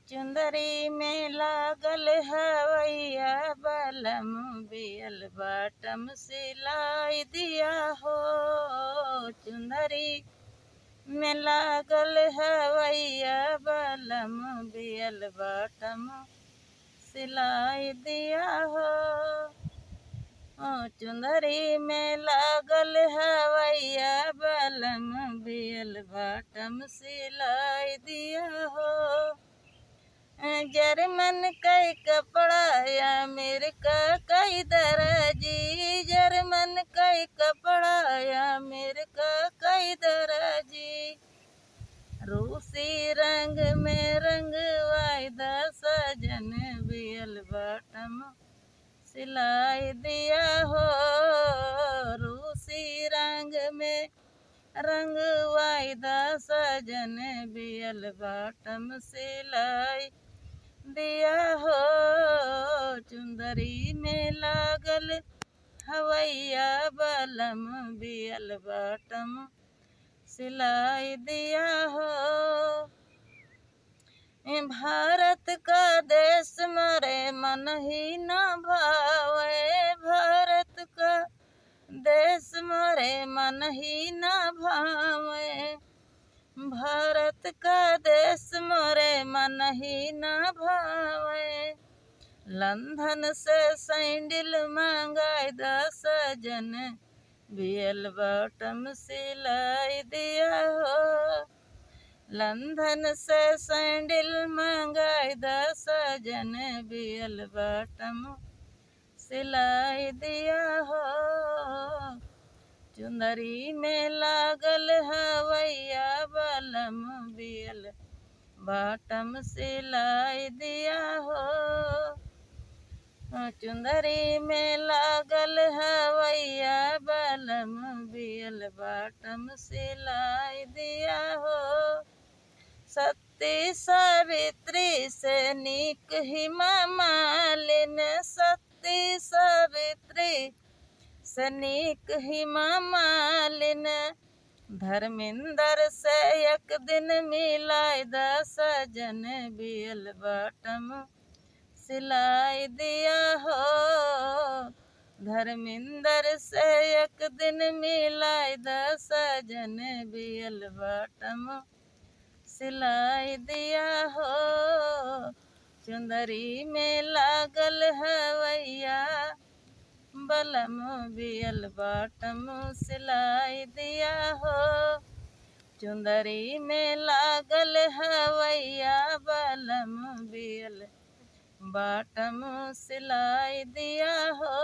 चुंदरी में लागल हवैया बलम बियल बाटम सिलाई दिया हो। चुंदरी में लागल हवैया बलम बियल बाटम सिलाई दिया हो। चुंदरी में लागल हवैया बलम बियल बाटम सिलाई दिया हो। जर्मन कई कपड़ा अमेरिका कई दर्जी, जर्मन कई कपड़ा अमेरिका कई दर्जी। रूसी रंग में रंग वायदा सजन बियल बाटम सिलाई दिया हो। रूसी रंग में रंग वायदा सजन बियल बाटम सिलाई दिया हो। चुंदरी में लागल हवैया बलम बियल बाटम सिलाई दिया हो। भारत का देश मरे मन ही न भावे, भारत का देश मरे मन ही न भावे। भारत का देश मोरे मन ही न भावे। लंदन से सैंडल मंगाई द सजन बियल बाटम सिलाई दिया हो। लंदन से सैंडल मंगाई द सजन बियल बाटम सिलाई दिया हो। चुंदरी में लागल हवैया बलम बियल बाटम सिलाई दिया हो। चुंदरी में लागल हवैया बलम बियल बाटम सिलाई दिया हो। सती सावित्री से नीक हिमा मालिन, सती सावित्री से नीक हिमा मालिन। धर्मेंद्र से एक दिन मिलाई द सजन बियल बाटम सिलाई दिया हो। धर्मेंद्र से एक दिन मिलाई द सजन बियल बाटम सिलाई दिया हो। चुंदरी में लागल हवैया बलम बियल बाटम सिलाई दिया हो। चुंदरी में लागल हवैया बलम बियल बाटम सिलाई दिया हो।